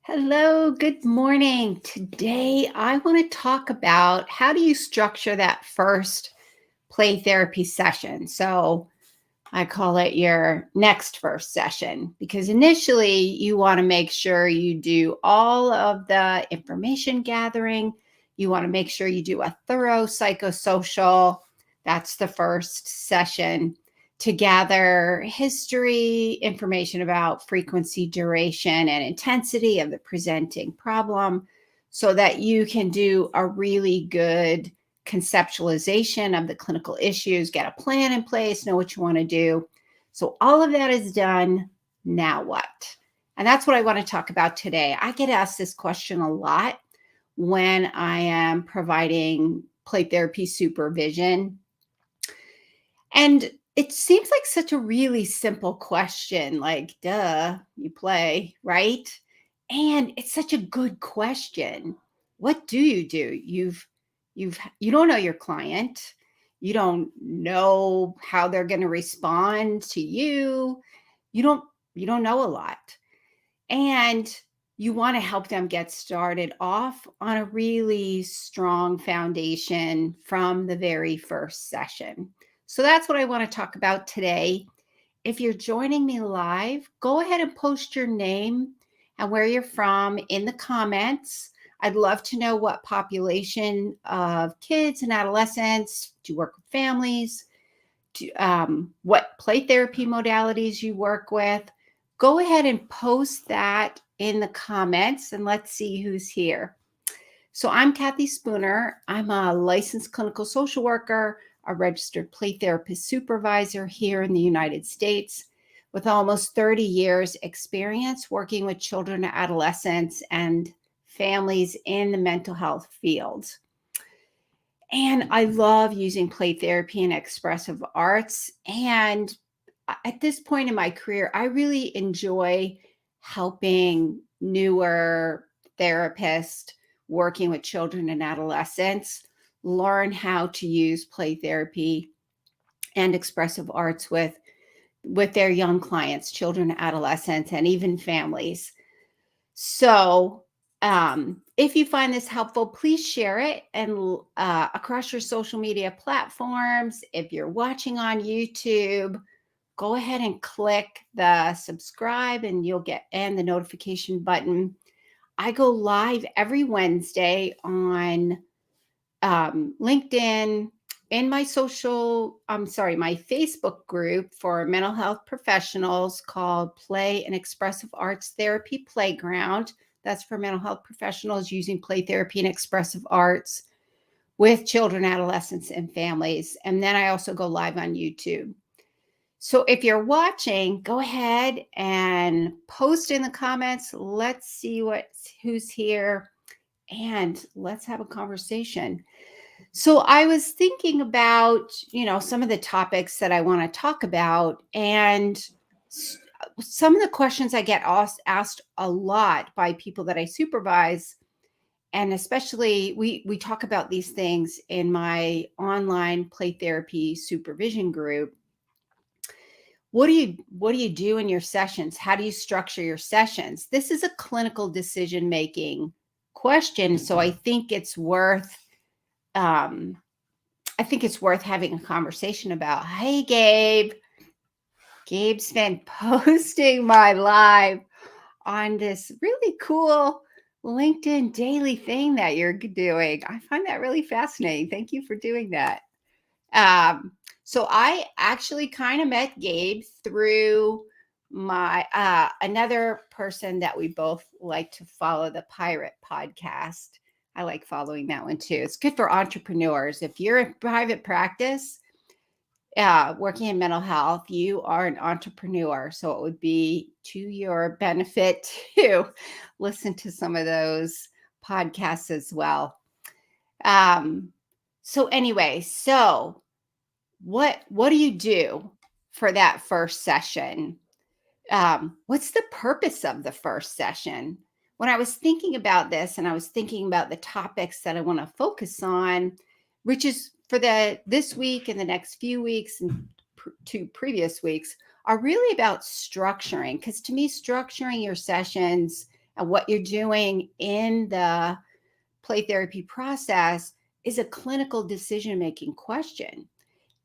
Hello, good morning. Today, I want to talk about how do you structure that first play therapy session. So, I call it your next first session because initially you want to make sure you do all of the information gathering. You want to make sure you do a thorough psychosocial. That's the first session to gather history, information about frequency, duration, and intensity of the presenting problem so that you can do a really good conceptualization of the clinical issues, get a plan in place, know what you want to do. So all of that is done. Now what? And that's what I want to talk about today. I get asked this question a lot when I am providing play therapy supervision. And it seems like such a really simple question, like, duh, you play, right? And it's such a good question. What do? You don't know your client. You don't know how they're going to respond to you. You don't you don't know a lot. And you want to help them get started off on a really strong foundation from the very first session. So that's what I want to talk about today. If you're joining me live, go ahead and post your name and where you're from in the comments. I'd love to know what population of kids and adolescents do you work with, families, what play therapy modalities you work with. Go ahead and post that in the comments and let's see who's here. So I'm Kathy Spooner. I'm a licensed clinical social worker, a registered play therapist supervisor here in the United States with almost 30 years experience working with children, adolescents, and families in the mental health field. And I love using play therapy and expressive arts. And at this point in my career, I really enjoy helping newer therapists working with children and adolescents learn how to use play therapy and expressive arts with their young clients, children, adolescents, and even families. So, if you find this helpful, please share it and across your social media platforms. If you're watching on YouTube, go ahead and click the subscribe and you'll get and the notification button. I go live every Wednesday on LinkedIn in my my Facebook group for mental health professionals called Play and Expressive Arts Therapy Playground. That's for mental health professionals using play therapy and expressive arts with children, adolescents, and families. And then I also go live on YouTube. So if you're watching, go ahead and post in the comments. Let's see who's here and let's have a conversation. So I was thinking about, some of the topics that I want to talk about, and some of the questions I get asked a lot by people that I supervise, and especially we talk about these things in my online play therapy supervision group. What do you do in your sessions? How do you structure your sessions? This is a clinical decision making question, so um, I think it's worth having a conversation about. Hey, Gabe. Gabe's been posting my live on this really cool LinkedIn daily thing that you're doing. I find that really fascinating. Thank you for doing that. So I actually kind of met Gabe through my another person that we both like to follow, the Pirate Podcast. I like following that one too. It's good for entrepreneurs. If you're in private practice, working in mental health, you are an entrepreneur. So it would be to your benefit to listen to some of those podcasts as well. So anyway, what do you do for that first session? What's the purpose of the first session? When I was thinking about this and I was thinking about the topics that I want to focus on, which is for this week and the next few weeks and two previous weeks, are really about structuring. Because to me, structuring your sessions And what you're doing in the play therapy process is a clinical decision making question.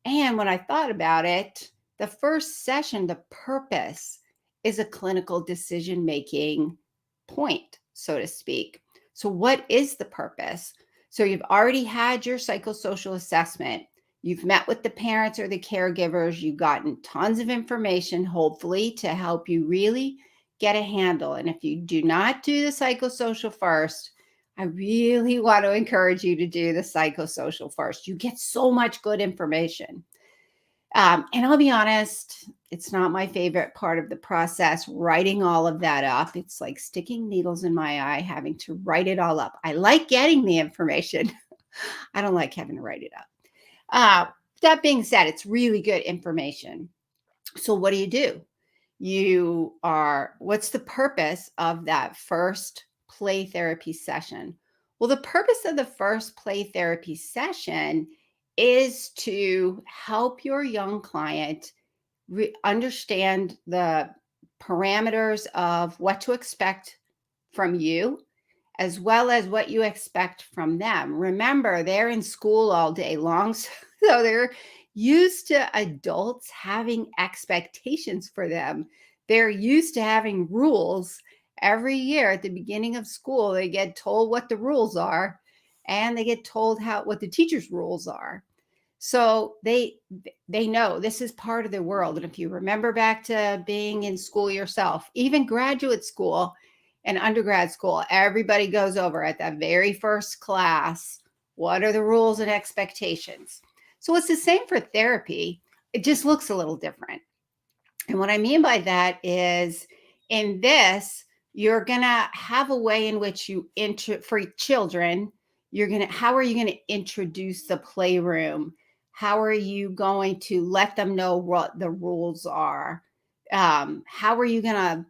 And when I thought about it, the first session, the purpose is a clinical decision making point, so to speak. So, what is the purpose? So, you've already had your psychosocial assessment. You've met with the parents or the caregivers. You've gotten tons of information, hopefully, to help you really get a handle. And if you do not do the psychosocial first, I really want to encourage you to do the psychosocial first. You get so much good information. And I'll be honest, it's not my favorite part of the process, writing all of that up. It's like sticking needles in my eye, having to write it all up. I like getting the information. I don't like having to write it up. That being said, it's really good information. So what do? What's the purpose of that first play therapy session? Well, the purpose of the first play therapy session is to help your young client understand the parameters of what to expect from you, as well as what you expect from them. Remember, they're in school all day long, so they're used to adults having expectations for them. They're used to having rules. Every year at the beginning of school, they get told what the rules are, and they get told what the teacher's rules are. So they know this is part of their world. And if you remember back to being in school yourself, even graduate school and undergrad school, everybody goes over at that very first class, what are the rules and expectations? So it's the same for therapy. It just looks a little different. And what I mean by that is in this, you're going to have a way in which for children, how are you going to introduce the playroom? How are you going to let them know what the rules are? How are you going to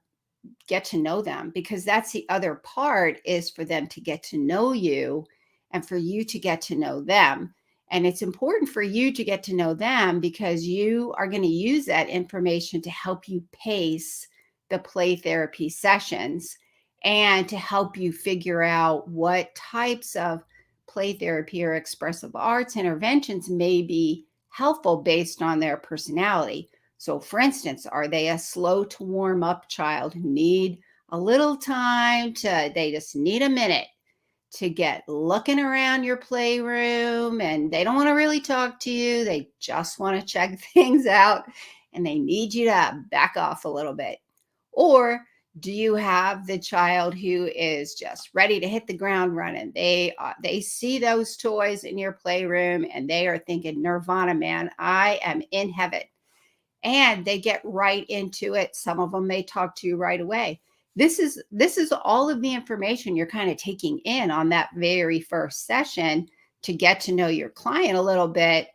get to know them? Because that's the other part, is for them to get to know you and for you to get to know them. And it's important for you to get to know them because you are going to use that information to help you pace the play therapy sessions and to help you figure out what types of play therapy or expressive arts interventions may be helpful based on their personality. So, for instance, are they a slow to warm up child who need a little time they just need a minute to get looking around your playroom and they don't want to really talk to you. They just want to check things out and they need you to back off a little bit. Or do you have the child who is just ready to hit the ground running? They see those toys in your playroom and they are thinking, Nirvana, man, I am in heaven. And they get right into it. Some of them may talk to you right away. This is all of the information you're kind of taking in on that very first session to get to know your client a little bit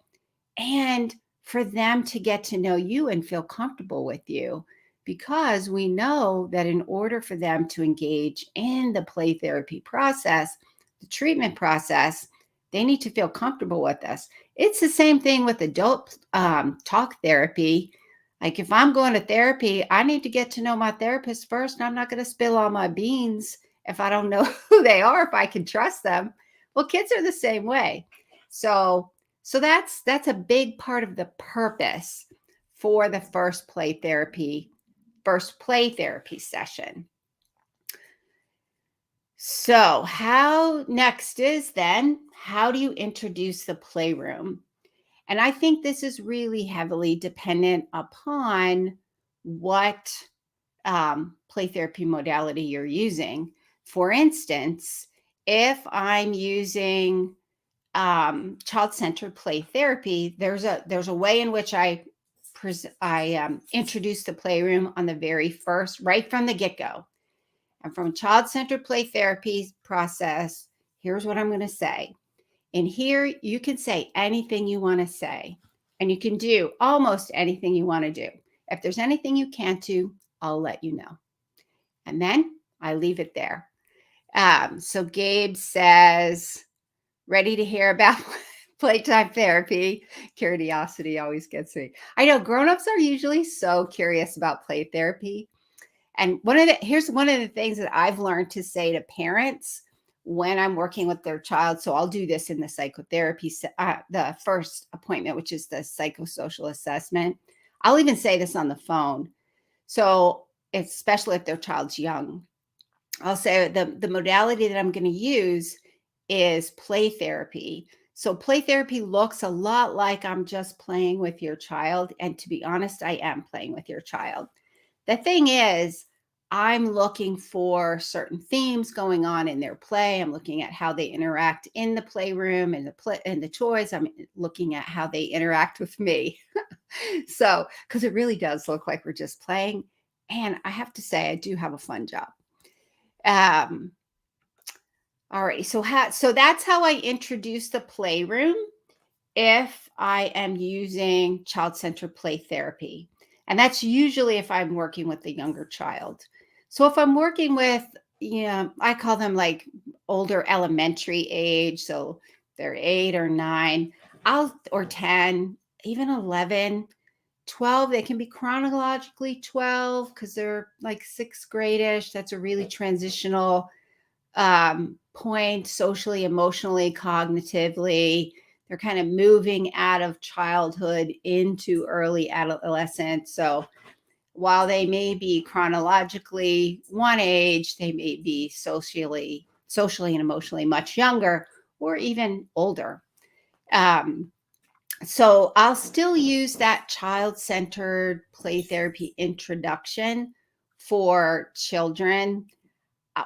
and for them to get to know you and feel comfortable with you. Because we know that in order for them to engage in the play therapy process, the treatment process, they need to feel comfortable with us. It's the same thing with adult talk therapy. Like if I'm going to therapy, I need to get to know my therapist first. And I'm not going to spill all my beans if I don't know who they are, if I can trust them. Well, kids are the same way. So that's a big part of the purpose for the first play therapy session. So how do you introduce the playroom? And I think this is really heavily dependent upon what play therapy modality you're using. For instance, if I'm using child-centered play therapy, there's a way in which I introduce the playroom on the very first, right from the get-go. And from child-centered play therapy process, here's what I'm going to say. And here you can say anything you want to say, and you can do almost anything you want to do. If there's anything you can't do, I'll let you know. And then I leave it there. So Gabe says, ready to hear about playtime therapy. Curiosity always gets me. I know grown-ups are usually so curious about play therapy. And here's one of the things that I've learned to say to parents when I'm working with their child. So I'll do this in the psychotherapy, the first appointment, which is the psychosocial assessment. I'll even say this on the phone. So especially if their child's young, I'll say the modality that I'm going to use is play therapy. So play therapy looks a lot like I'm just playing with your child. And to be honest, I am playing with your child. The thing is, I'm looking for certain themes going on in their play. I'm looking at how they interact in the playroom and the toys. I'm looking at how they interact with me. So, because it really does look like we're just playing. And I have to say, I do have a fun job. Um, all right. So that's how I introduce the playroom if I am using child-centered play therapy. And that's usually if I'm working with a younger child. So if I'm working with, I call them like older elementary age. So they're 8 or 9, or 10, even 11, 12. They can be chronologically 12 because they're like sixth grade-ish. That's a really transitional point socially, emotionally, cognitively. They're kind of moving out of childhood into early adolescence. So while they may be chronologically one age, they may be socially and emotionally much younger or even older. So I'll still use that child-centered play therapy introduction for children.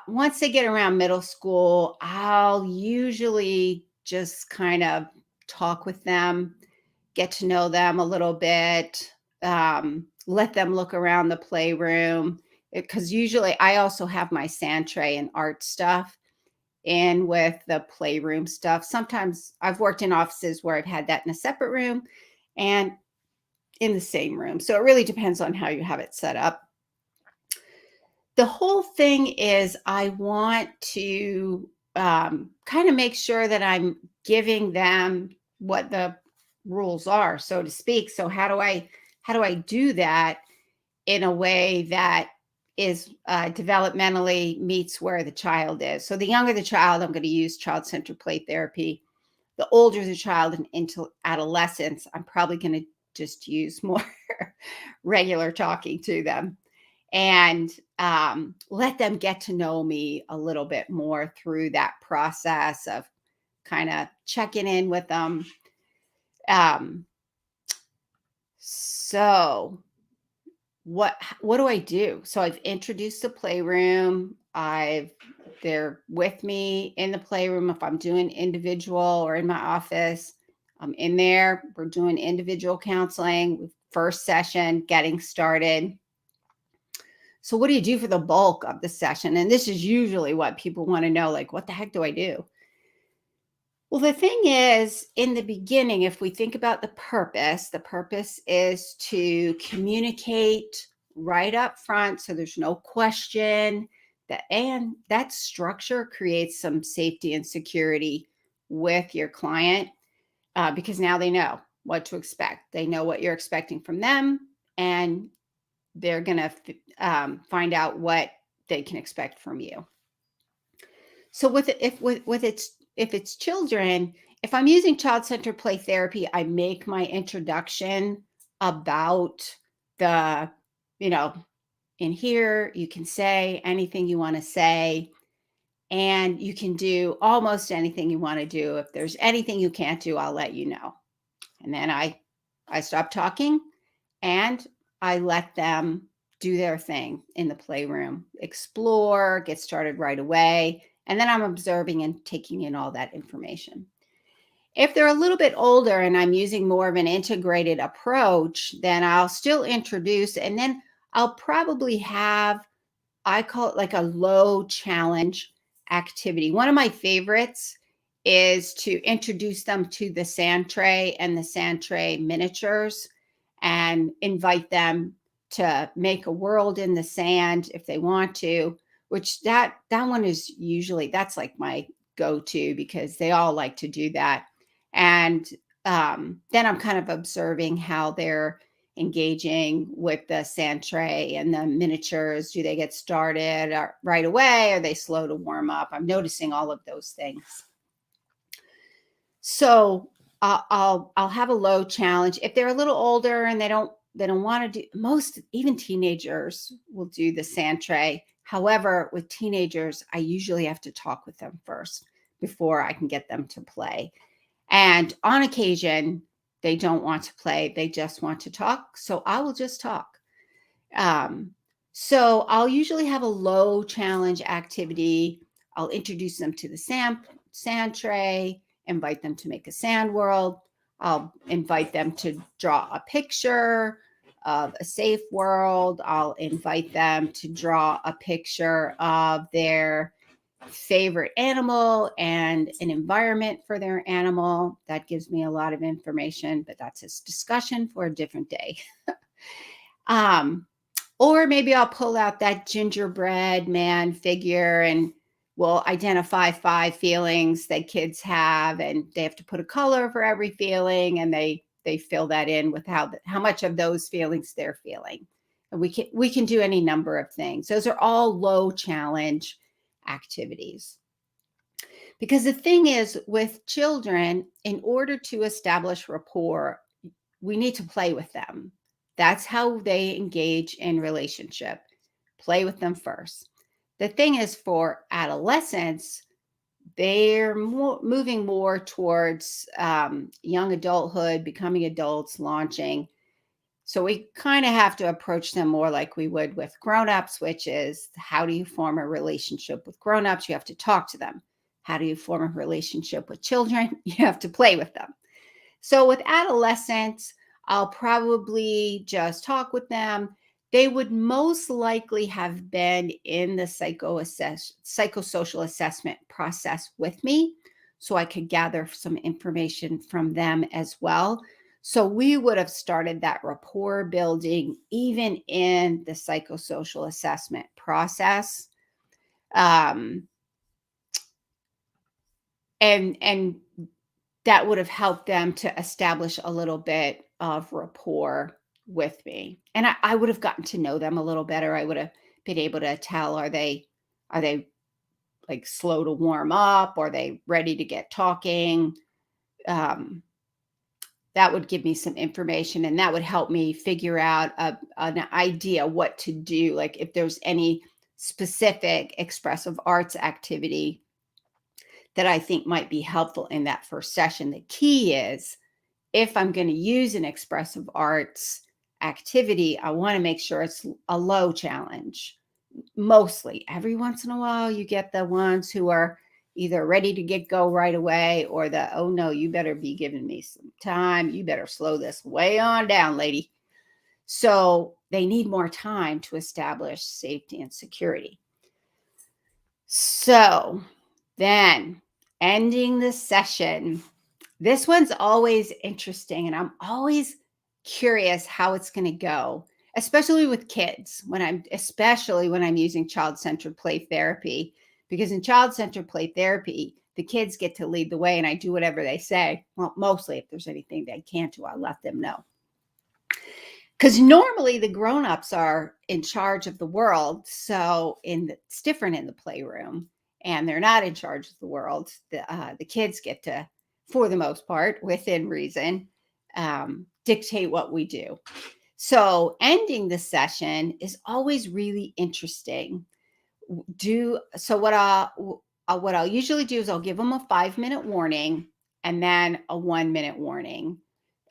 Once they get around middle school, I'll usually just kind of talk with them, get to know them a little bit, let them look around the playroom. Because usually I also have my sand tray and art stuff in with the playroom stuff. Sometimes I've worked in offices where I've had that in a separate room and in the same room. So it really depends on how you have it set up. The whole thing is I want to kind of make sure that I'm giving them what the rules are, so to speak. So how do I do that in a way that is developmentally meets where the child is? So the younger the child, I'm going to use child-centered play therapy. The older the child and into adolescence, I'm probably going to just use more regular talking to them and let them get to know me a little bit more through that process of kind of checking in with them. Um, so what do I do? So I've introduced the playroom. They're with me in the playroom if I'm doing individual or in my office. I'm in there. We're doing individual counseling. First session, getting started. So what do you do for the bulk of the session? And this is usually what people want to know, like, what the heck do I do? Well, the thing is, in the beginning, if we think about the purpose is to communicate right up front. So there's no question and that structure creates some safety and security with your client because now they know what to expect. They know what you're expecting from them, and they're going to find out what they can expect from you. So if it's children, if I'm using child-centered play therapy, I make my introduction about the, in here you can say anything you want to say, and you can do almost anything you want to do. If there's anything you can't do, I'll let you know. And then I stop talking and I let them do their thing in the playroom, explore, get started right away. And then I'm observing and taking in all that information. If they're a little bit older and I'm using more of an integrated approach, then I'll still introduce, and then I'll probably have, I call it like a low challenge activity. One of my favorites is to introduce them to the sand tray and the sand tray miniatures and invite them to make a world in the sand if they want to, which that one is usually, that's like my go-to because they all like to do that. And then I'm kind of observing how they're engaging with the sand tray and the miniatures? Do they get started right away? Are they slow to warm up? I'm noticing all of those things. So I'll have a low challenge. If they're a little older and they don't want to do, most even teenagers will do the sand tray. However, with teenagers, I usually have to talk with them first before I can get them to play. And on occasion, they don't want to play. They just want to talk. So I will just talk. So I'll usually have a low challenge activity. I'll introduce them to the sand tray, invite them to make a sand world. I'll invite them to draw a picture of a safe world. I'll invite them to draw a picture of their favorite animal and an environment for their animal. That gives me a lot of information, but that's a discussion for a different day. Or maybe I'll pull out that gingerbread man figure and we'll identify 5 feelings that kids have, and they have to put a color for every feeling, and they fill that in with how much of those feelings they're feeling. And we can do any number of things. Those are all low challenge activities. Because the thing is, with children, in order to establish rapport, we need to play with them. That's how they engage in relationship. Play with them first. The thing is, for adolescents, they're moving more towards young adulthood, becoming adults, launching. So we kind of have to approach them more like we would with grown-ups, which is, how do you form a relationship with grown-ups? You have to talk to them. How do you form a relationship with children? You have to play with them. So with adolescents, I'll probably just talk with them. They would most likely have been in the psychosocial assessment process with me, so I could gather some information from them as well. So we would have started that rapport building even in the psychosocial assessment process. And that would have helped them to establish a little bit of rapport with me. And I would have gotten to know them a little better. I would have been able to tell, are they like slow to warm up? Are they ready to get talking? That would give me some information, and that would help me figure out an idea what to do. Like if there's any specific expressive arts activity that I think might be helpful in that first session. The key is, if I'm going to use an expressive arts activity, I want to make sure it's a low challenge. Mostly, every once in a while, you get the ones who are either ready to go right away, or oh no, you better be giving me some time. You better slow this way on down, lady. So they need more time to establish safety and security. So then, ending the session. This one's always interesting, and I'm always curious how it's going to go, especially with kids, especially when I'm using child-centered play therapy, because in child-centered play therapy, the kids get to lead the way and I do whatever they say. Well, mostly if there's anything they can't do, I'll let them know. Because normally the grown-ups are in charge of the world. So it's different in the playroom, and they're not in charge of the world. The kids get to, for the most part, within reason, dictate what we do. So ending the session is always really interesting. What I'll usually do is I'll give them a 5-minute warning and then a 1-minute warning.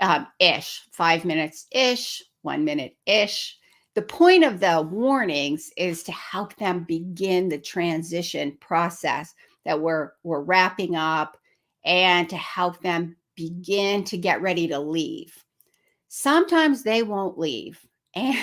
5 minutes ish, 1 minute ish. The point of the warnings is to help them begin the transition process that we're wrapping up, and to help them begin to get ready to leave. Sometimes they won't leave, and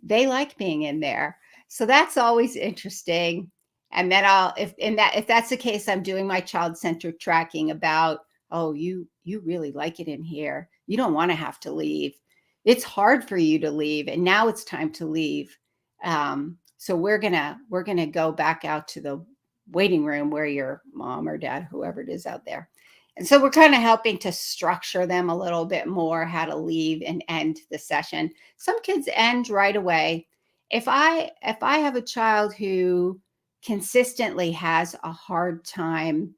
they like being in there. So that's always interesting. And then if that's the case, I'm doing my child-centered tracking about, oh, you really like it in here. You don't want to have to leave. It's hard for you to leave, and now it's time to leave. So we're gonna go back out to the waiting room where your mom or dad, whoever it is out there, And so we're kind of helping to structure them a little bit more, how to leave and end the session. Some kids end right away. If I have a child who consistently has a hard time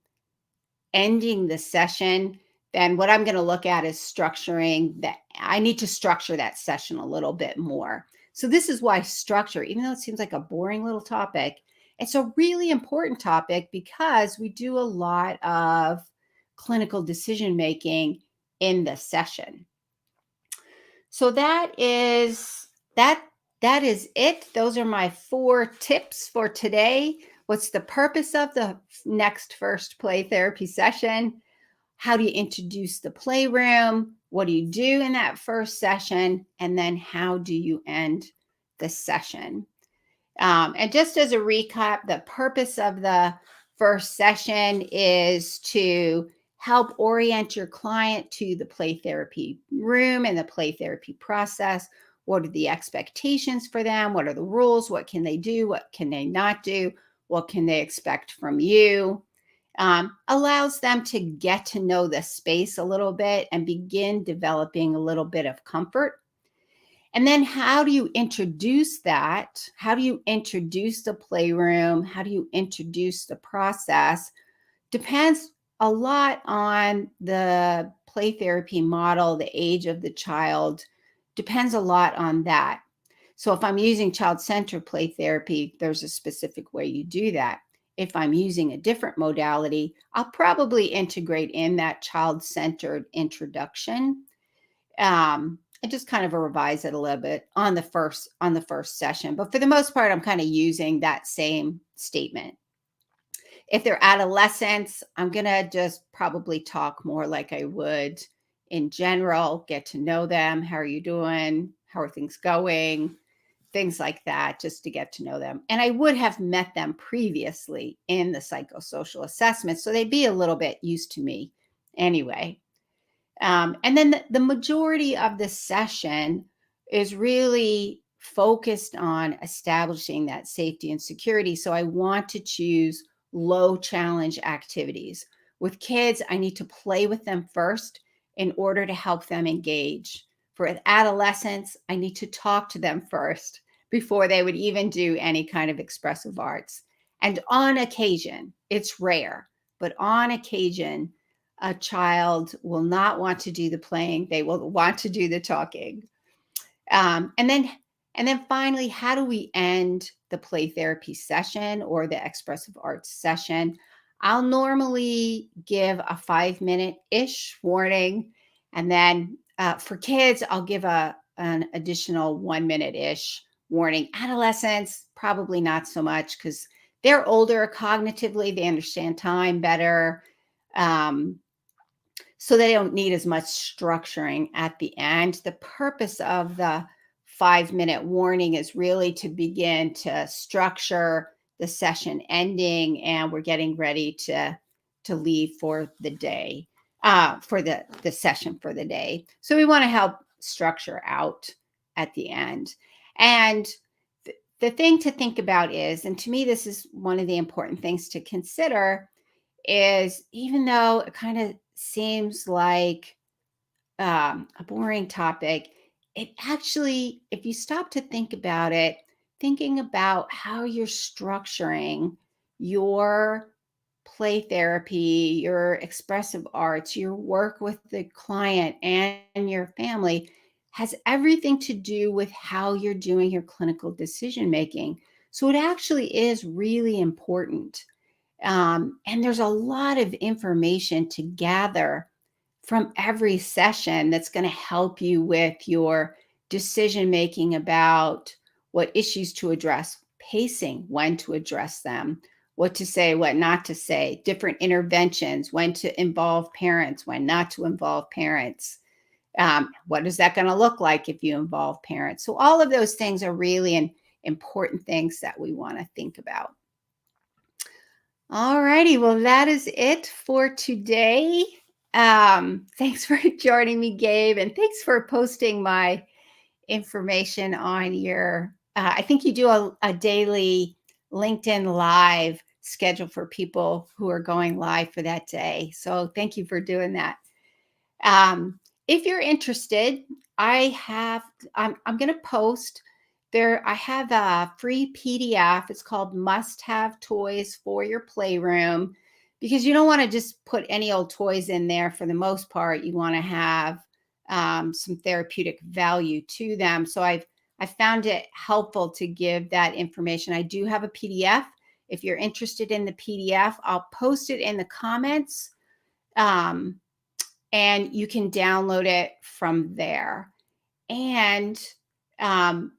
ending the session, then what I'm going to look at is structuring that. I need to structure that session a little bit more. So this is why structure, even though it seems like a boring little topic, it's a really important topic because we do a lot of clinical decision making in the session. So that is it. Those are my 4 tips for today. What's the purpose of the next first play therapy session? How do you introduce the playroom? What do you do in that first session? And then how do you end the session? And just as a recap, the purpose of the first session is to help orient your client to the play therapy room and the play therapy process. What are the expectations for them? What are the rules? What can they do? What can they not do? What can they expect from you? Allows them to get to know the space a little bit and begin developing a little bit of comfort. And then how do you introduce that? How do you introduce the playroom? How do you introduce the process? Depends a lot on the play therapy model, the age of the child, depends a lot on that. So if I'm using child-centered play therapy, there's a specific way you do that. If I'm using a different modality, I'll probably integrate in that child-centered introduction. I just kind of revise it a little bit on the first session, but for the most part, I'm kind of using that same statement. If they're adolescents, I'm gonna just probably talk more like I would in general, get to know them. How are you doing? How are things going? Things like that, just to get to know them. And I would have met them previously in the psychosocial assessment, so they'd be a little bit used to me anyway. And then the majority of the session is really focused on establishing that safety and security. So I want to choose low challenge activities. With kids, I need to play with them first in order to help them engage. For adolescents, I need to talk to them first before they would even do any kind of expressive arts. And on occasion, it's rare, but on occasion, a child will not want to do the playing, they will want to do the talking. And then finally, how do we end the play therapy session or the expressive arts session? I'll normally give a 5-minute-ish warning, and then for kids, I'll give an additional 1-minute-ish warning. Adolescents, probably not so much because they're older cognitively, they understand time better. So they don't need as much structuring at the end. The purpose of the 5-minute warning is really to begin to structure the session ending, and we're getting ready to leave for the day, for the session for the day. So we want to help structure out at the end. And the thing to think about is, and to me, this is one of the important things to consider, is even though it kind of seems like a boring topic, it actually, if you stop to think about it, thinking about how you're structuring your play therapy, your expressive arts, your work with the client and your family has everything to do with how you're doing your clinical decision making. So it actually is really important. And there's a lot of information to gather from every session that's going to help you with your decision making about what issues to address, pacing, when to address them, what to say, what not to say, different interventions, when to involve parents, when not to involve parents. What is that going to look like if you involve parents? So all of those things are really important things that we want to think about. All righty. Well, that is it for today. Thanks for joining me, Gabe, and thanks for posting my information on your, I think you do a daily LinkedIn Live schedule for people who are going live for that day. So thank you for doing that. If you're interested, I have, I'm going to post there. I have a free PDF. It's called Must Have Toys for Your Playroom, because you don't want to just put any old toys in there. For the most part, you want to have some therapeutic value to them. So I found it helpful to give that information. I do have a PDF. If you're interested in the PDF, I'll post it in the comments. And you can download it from there. And I'm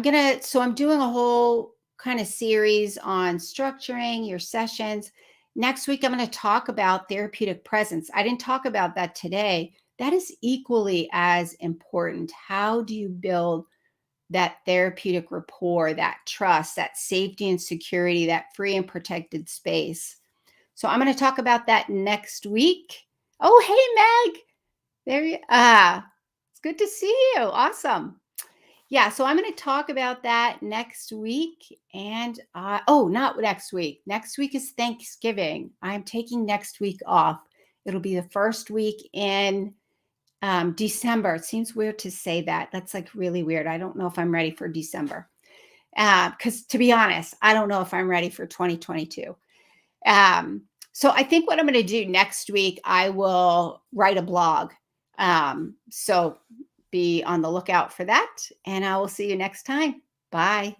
doing a whole kind of series on structuring your sessions. Next week, I'm going to talk about therapeutic presence. I didn't talk about that today. That is equally as important. How do you build that therapeutic rapport, that trust, that safety and security, that free and protected space? So I'm going to talk about that next week. Oh, hey, Meg. There you it's good to see you. Awesome. Yeah, so I'm going to talk about that next week. And not next week. Next week is Thanksgiving. I'm taking next week off. It'll be the first week in December. It seems weird to say that. That's like really weird. I don't know if I'm ready for December. Because to be honest, I don't know if I'm ready for 2022. So I think what I'm going to do next week, I will write a blog. So be on the lookout for that, and I will see you next time. Bye.